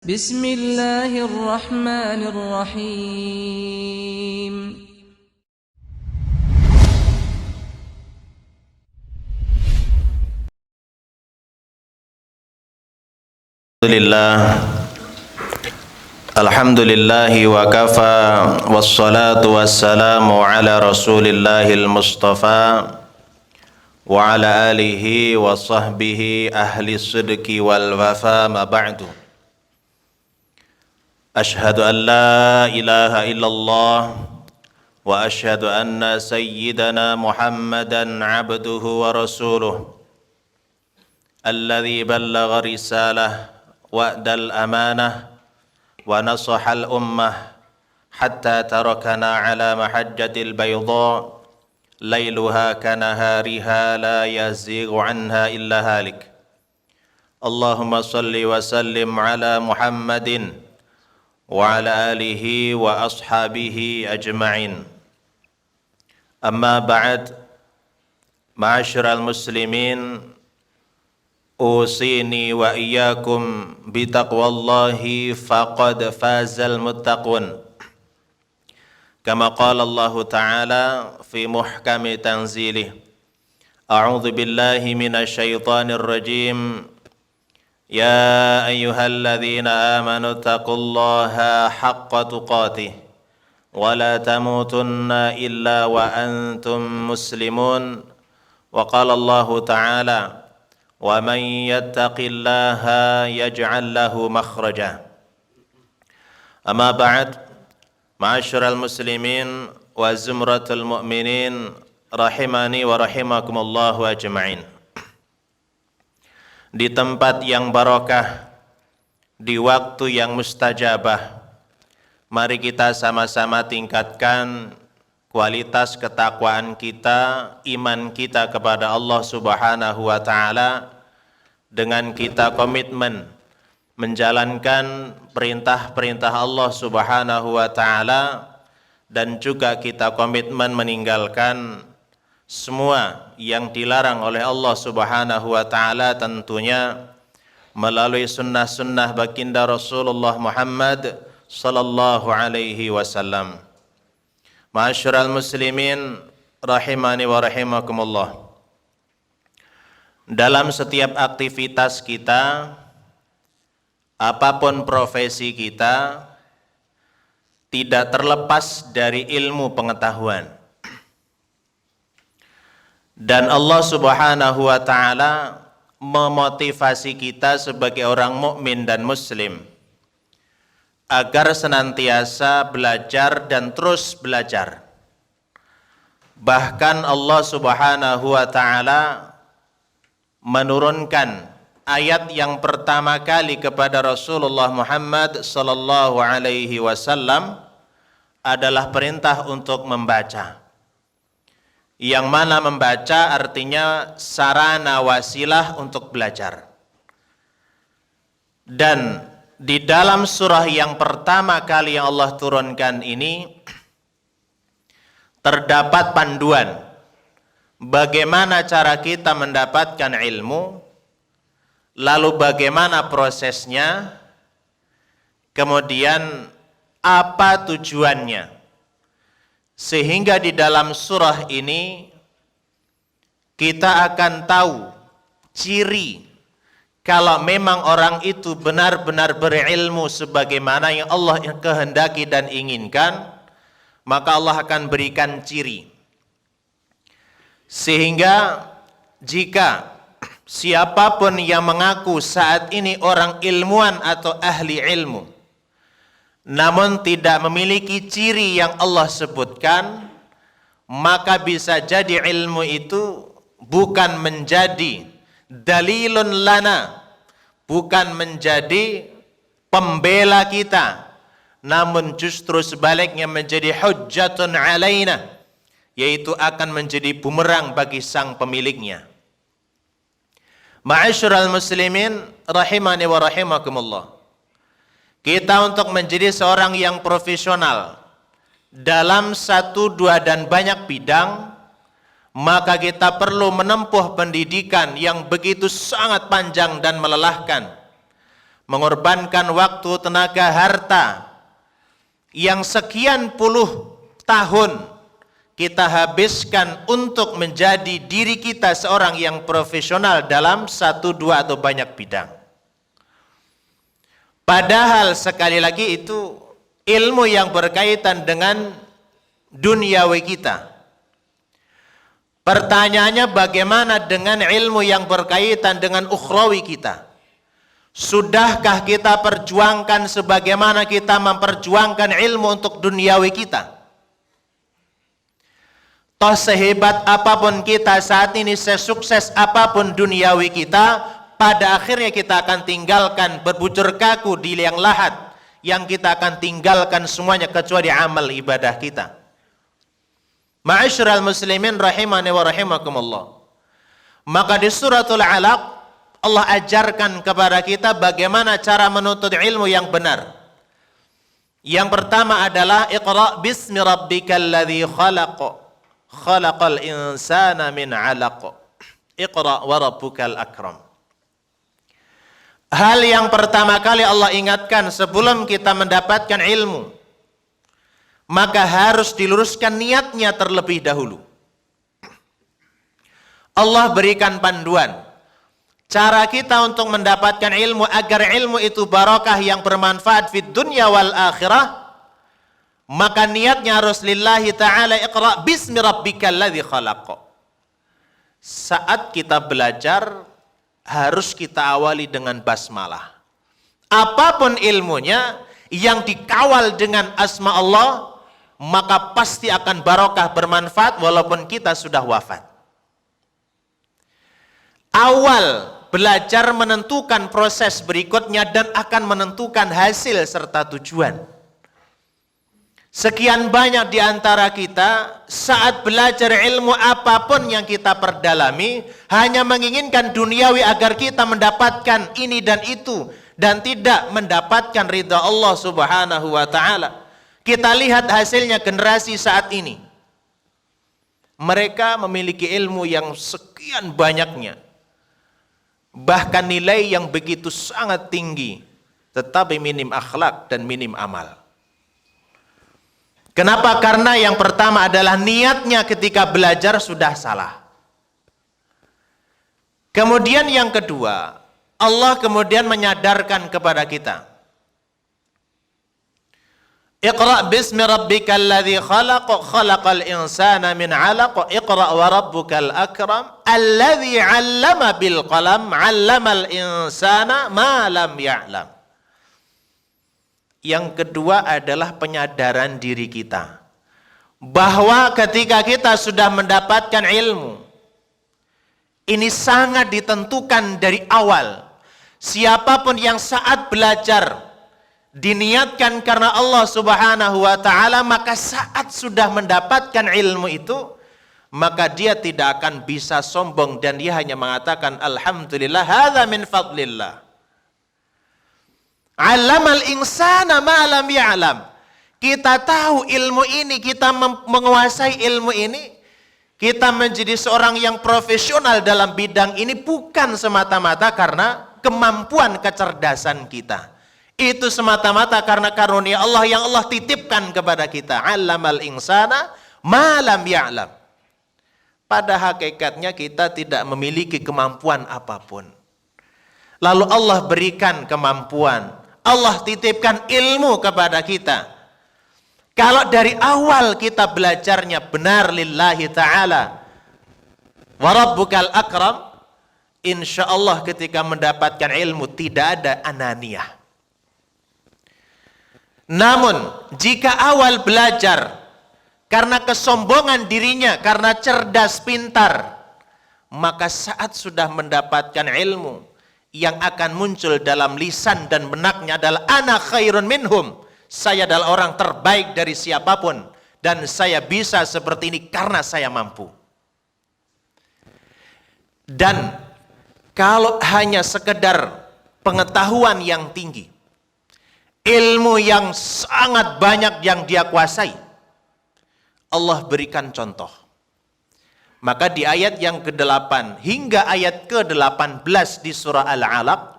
Bismillahirrahmanirrahim. Alhamdulillahi wa kafa wassalatu wassalamu ala rasulillahil mustafa wa ala alihi wa sahbihi ahli sidqi wal wafa ma ba'du. Ashhadu an la ilaha illallah wa ashhadu anna sayyidana Muhammadan abduhu wa rasuluh alladhi ballagha risalah wa'dal amanah wa nasahal ummah hatta tarakana ala mahajjatil bayda layluha kanahariha la yazighu anha illa halik. Allahumma salli wa sallim ala Muhammadin wa ala alihi wa ashabihi ajma'in. Amma ba'd, ma'asyiral muslimin, usini wa iyyakum bitaqwallahi faqad fazal muttaqun. Kama qala Allah Ta'ala fi muhkami tanzilih. A'udzu billahi minasy syaithanir rajim. Ya ayyuhalladzina amanu taqullaha haqqa tuqatih wa la tamutunna illa wa antum muslimun. Wa qala Allah Ta'ala wa man yattaqillaha yaj'al lahu makhraja. Amma ba'd, ma'asyiral muslimin wa zumratul mu'minin rahimani wa rahimakumullahu ajma'in. Di tempat yang barokah, di waktu yang mustajabah, mari kita sama-sama tingkatkan kualitas ketakwaan kita, iman kita kepada Allah Subhanahu wa Ta'ala, dengan kita komitmen menjalankan perintah-perintah Allah Subhanahu wa Ta'ala, dan juga kita komitmen meninggalkan semua yang dilarang oleh Allah Subhanahu wa Ta'ala, tentunya melalui sunnah-sunnah baginda Rasulullah Muhammad sallallahu alaihi wasallam. Ma'asyiral muslimin rahimani wa rahimakumullah. Dalam setiap aktivitas kita, apapun profesi kita, tidak terlepas dari ilmu pengetahuan. Dan Allah Subhanahu wa Ta'ala memotivasi kita sebagai orang mukmin dan muslim agar senantiasa belajar dan terus belajar. Bahkan Allah Subhanahu wa Ta'ala menurunkan ayat yang pertama kali kepada Rasulullah Muhammad sallallahu alaihi wasallam adalah perintah untuk membaca. Yang mana membaca artinya sarana wasilah untuk belajar. Dan di dalam surah yang pertama kali yang Allah turunkan ini terdapat panduan bagaimana cara kita mendapatkan ilmu, lalu bagaimana prosesnya, kemudian apa tujuannya. Sehingga di dalam surah ini kita akan tahu ciri kalau memang orang itu benar-benar berilmu sebagaimana yang Allah kehendaki dan inginkan, maka Allah akan berikan ciri. Sehingga jika siapapun yang mengaku saat ini orang ilmuwan atau ahli ilmu, namun tidak memiliki ciri yang Allah sebutkan, maka bisa jadi ilmu itu bukan menjadi dalilun lana, bukan menjadi pembela kita, namun justru sebaliknya menjadi hujjatun alaina, yaitu akan menjadi bumerang bagi sang pemiliknya. Ma'asyiral muslimin rahimani wa rahimakumullah. Kita untuk menjadi seorang yang profesional dalam satu, dua, dan banyak bidang, maka kita perlu menempuh pendidikan yang begitu sangat panjang dan melelahkan. mengorbankan waktu, tenaga, harta yang sekian puluh tahun kita habiskan untuk menjadi diri kita seorang yang profesional dalam satu, dua, atau banyak bidang. Padahal sekali lagi itu ilmu yang berkaitan dengan duniawi kita. Pertanyaannya, bagaimana dengan ilmu yang berkaitan dengan ukhrawi kita? Sudahkah kita perjuangkan sebagaimana kita memperjuangkan ilmu untuk duniawi kita? Toh sehebat apapun kita saat ini, sesukses apapun duniawi kita, pada akhirnya kita akan tinggalkan, berbujur kaku di liang lahat, yang kita akan tinggalkan semuanya kecuali amal ibadah kita. Ma'asyiral muslimin rahimani wa rahimakumullah. Maka di suratul Alaq Allah ajarkan kepada kita bagaimana cara menuntut ilmu yang benar. Yang pertama adalah Iqra bismi rabbikal ladzi khalaq. Khalaqal insana min 'alaq. Iqra wa rabbukal akram. Hal yang pertama kali Allah ingatkan sebelum kita mendapatkan ilmu, maka harus diluruskan niatnya terlebih dahulu. Allah berikan panduan cara kita untuk mendapatkan ilmu agar ilmu itu barakah yang bermanfaat fid dunya wal akhirah. Maka niatnya harus lillahi ta'ala, Iqra bismi rabbikal ladzi khalaq. Saat kita belajar harus kita awali dengan basmalah. Apapun ilmunya yang dikawal dengan asma Allah, maka pasti akan barokah, bermanfaat walaupun kita sudah wafat. Awal belajar menentukan proses berikutnya dan akan menentukan hasil serta tujuan. Sekian banyak di antara kita saat belajar ilmu apapun yang kita perdalami hanya menginginkan duniawi agar kita mendapatkan ini dan itu dan tidak mendapatkan ridha Allah Subhanahu wa taala. Kita lihat hasilnya generasi saat ini. Mereka memiliki ilmu yang sekian banyaknya. Bahkan nilai yang begitu sangat tinggi. Tetapi minim akhlak dan minim amal. Kenapa? Karena yang pertama adalah niatnya ketika belajar sudah salah. Kemudian yang kedua, Allah kemudian menyadarkan kepada kita. Iqra bismi rabbikal ladzi khalaq, khalaqal insana min 'alaq, Iqra wa rabbukal akram, alladzi 'allama bil qalam, 'allamal insana ma lam ya'lam. Yang kedua adalah penyadaran diri kita bahwa ketika kita sudah mendapatkan ilmu, ini sangat ditentukan dari awal. Siapapun yang saat belajar diniatkan karena Allah Subhanahu wa taala, maka saat sudah mendapatkan ilmu itu, maka dia tidak akan bisa sombong dan dia hanya mengatakan alhamdulillah hadza min fadlillah. 'Allamal insana ma lam ya'lam. Kita tahu ilmu ini, kita menguasai ilmu ini, kita menjadi seorang yang profesional dalam bidang ini bukan semata-mata karena kemampuan kecerdasan kita. Itu semata-mata karena karunia Allah yang Allah titipkan kepada kita. 'Allamal insana ma lam ya'lam. Pada hakikatnya kita tidak memiliki kemampuan apapun. Lalu Allah berikan kemampuan. Allah titipkan ilmu kepada kita. Kalau dari awal kita belajarnya benar lillahi ta'ala wa rabbukal akram, insya Allah ketika mendapatkan ilmu tidak ada ananiyah. Namun jika awal belajar karena kesombongan dirinya, karena cerdas pintar, maka saat sudah mendapatkan ilmu, yang akan muncul dalam lisan dan benaknya adalah ana khairun minhum. Saya adalah orang terbaik dari siapapun dan saya bisa seperti ini karena saya mampu. Dan kalau hanya sekedar pengetahuan yang tinggi, ilmu yang sangat banyak yang dia kuasai, Allah berikan contoh. Maka di ayat yang ke-8 hingga ayat ke-18 di surah Al-Alaq,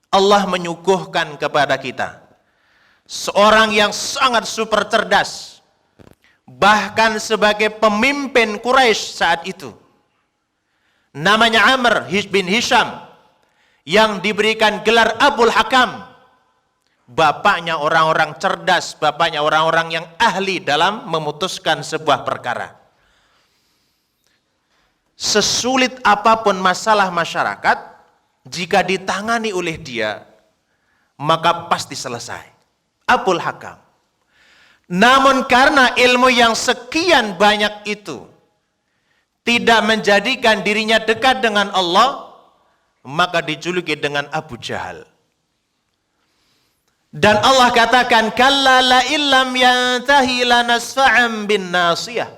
Allah menyuguhkan kepada kita seorang yang sangat super cerdas, bahkan sebagai pemimpin Quraisy saat itu. Namanya Amr bin Hisham, yang diberikan gelar Abul Hakam. Bapaknya orang-orang cerdas, bapaknya orang-orang yang ahli dalam memutuskan sebuah perkara. Sesulit apapun masalah masyarakat, jika ditangani oleh dia, maka pasti selesai. Abul Hakam. Namun karena ilmu yang sekian banyak itu tidak menjadikan dirinya dekat dengan Allah, maka dijuluki dengan Abu Jahal. Dan Allah katakan, kalla la illam yantahi lanasfa'an bin nasiyah,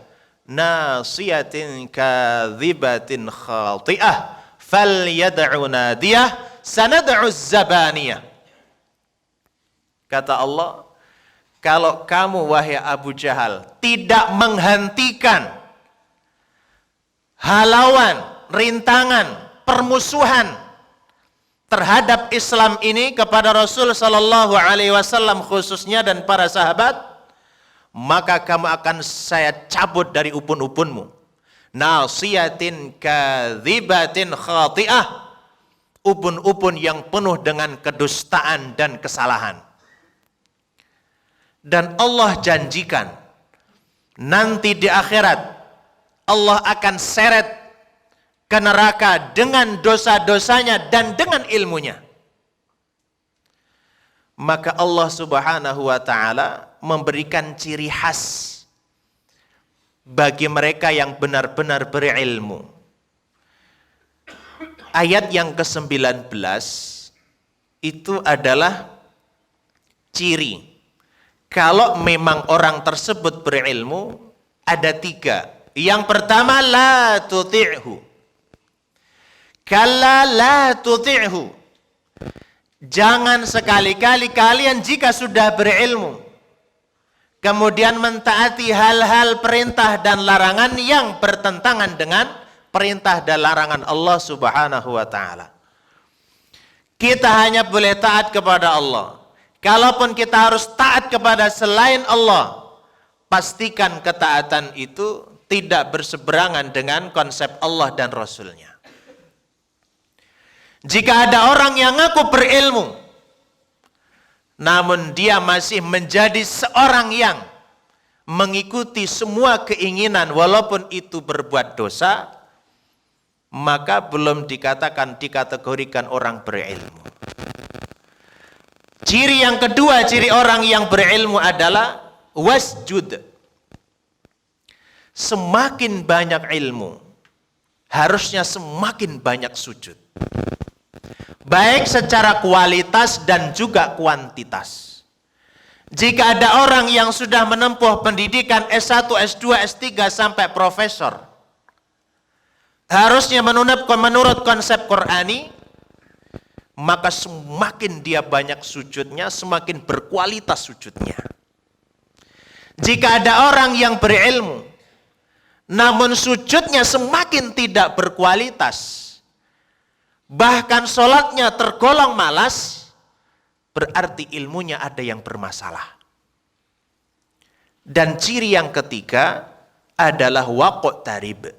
nasiyatin kadhibatin khati'ah, falyad'u nadiyah, sanad'u zabaniyah. Kata Allah, kalau kamu wahai Abu Jahal tidak menghentikan halauan, rintangan, permusuhan terhadap Islam ini kepada Rasul sallallahu alaihi wasallam khususnya dan para sahabat, maka kamu akan saya cabut dari upun-upunmu. Nasiyatin kadzibatin khati'ah, upun-upun yang penuh dengan kedustaan dan kesalahan. Dan Allah janjikan nanti di akhirat Allah akan seret ke neraka dengan dosa-dosanya dan dengan ilmunya. Maka Allah Subhanahu wa ta'ala memberikan ciri khas bagi mereka yang benar-benar berilmu. Ayat yang ke-19 itu adalah ciri kalau memang orang tersebut berilmu, ada 3. Yang pertama, la tuti'hu. Kalla la tuti'hu. Jangan sekali-kali kalian jika sudah berilmu kemudian mentaati hal-hal perintah dan larangan yang bertentangan dengan perintah dan larangan Allah Subhanahu wa ta'ala. Kita hanya boleh taat kepada Allah. Kalaupun kita harus taat kepada selain Allah, pastikan ketaatan itu tidak berseberangan dengan konsep Allah dan Rasulnya. Jika ada orang yang ngaku berilmu, namun dia masih menjadi seorang yang mengikuti semua keinginan walaupun itu berbuat dosa, maka belum dikategorikan orang berilmu. Ciri yang kedua, ciri orang yang berilmu adalah wasjud. Semakin banyak ilmu, harusnya semakin banyak sujud. Baik secara kualitas dan juga kuantitas. Jika ada orang yang sudah menempuh pendidikan S1, S2, S3 sampai profesor, harusnya menurut konsep Qur'ani, maka semakin dia banyak sujudnya, semakin berkualitas sujudnya. Jika ada orang yang berilmu, namun sujudnya semakin tidak berkualitas, bahkan sholatnya tergolong malas, berarti ilmunya ada yang bermasalah. Dan ciri yang ketiga adalah waqo' tarib.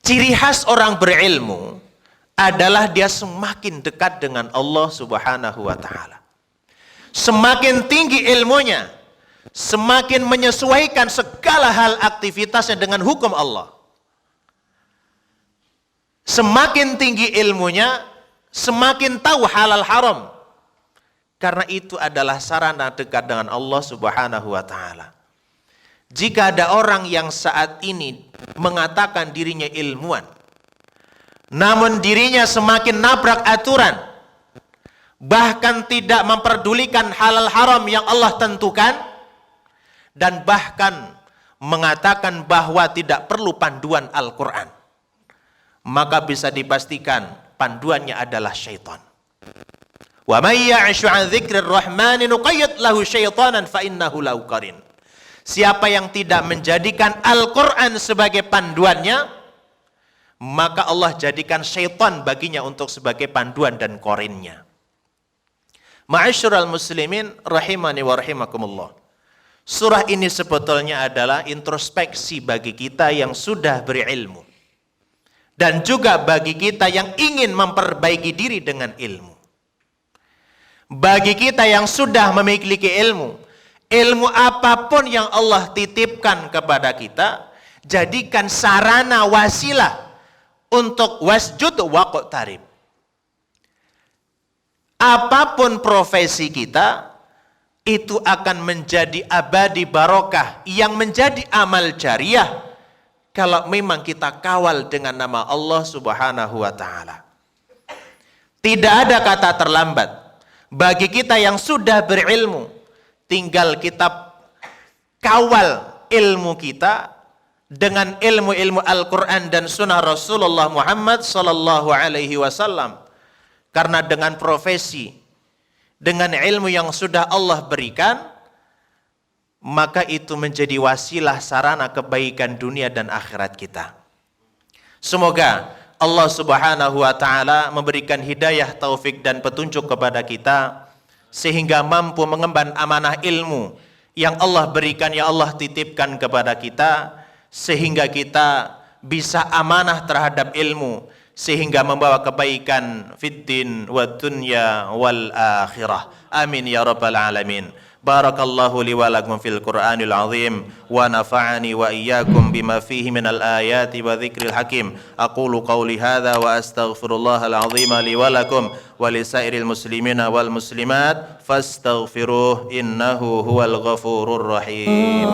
Ciri khas orang berilmu adalah dia semakin dekat dengan Allah Subhanahu wa ta'ala. Semakin tinggi ilmunya, semakin menyesuaikan segala hal aktivitasnya dengan hukum Allah. Semakin tinggi ilmunya, semakin tahu halal haram. Karena itu adalah sarana dekat dengan Allah Subhanahu wa ta'ala. Jika ada orang yang saat ini mengatakan dirinya ilmuwan, namun dirinya semakin nabrak aturan, bahkan tidak memperdulikan halal haram yang Allah tentukan, dan bahkan mengatakan bahwa tidak perlu panduan Al-Quran, maka bisa dipastikan panduannya adalah syaitan. Wa may ya'shu 'an dzikrir rahmani nuqayyid lahu syaitanan fa innahu lahu qarin. Siapa yang tidak menjadikan Al-Quran sebagai panduannya, maka Allah jadikan syaitan baginya untuk sebagai panduan dan korinnya. Ma'asyiral muslimin rahimani wa rahimakumullah. Surah ini sebetulnya adalah introspeksi bagi kita yang sudah berilmu. Dan juga bagi kita yang ingin memperbaiki diri dengan ilmu. Bagi kita yang sudah memiliki ilmu, ilmu apapun yang Allah titipkan kepada kita, jadikan sarana wasilah untuk wasjud waqtarib. Apapun profesi kita, itu akan menjadi abadi barokah yang menjadi amal jariah kalau memang kita kawal dengan nama Allah Subhanahu wa taala. Tidak ada kata terlambat bagi kita yang sudah berilmu, tinggal kita kawal ilmu kita dengan ilmu-ilmu Al-Qur'an dan sunnah Rasulullah Muhammad sallallahu alaihi wasallam. Karena dengan profesi, dengan ilmu yang sudah Allah berikan, maka itu menjadi wasilah sarana kebaikan dunia dan akhirat kita. Semoga Allah Subhanahu wa taala memberikan hidayah, taufik dan petunjuk kepada kita sehingga mampu mengemban amanah ilmu yang Allah berikan, yang Allah titipkan kepada kita, sehingga kita bisa amanah terhadap ilmu sehingga membawa kebaikan fid din wad dunya wal akhirah. Amin ya rabbal alamin. Barakallahu li wa lakum fil Qur'anil azim wa nafa'ani wa iyyakum bima fihi minal ayati wa dzikril hakim. Aqulu qawli hadza wa astaghfirullahal azim li wa lakum wa lisairil muslimina wal muslimat fastaghfiruh innahu huwal ghafurur rahim.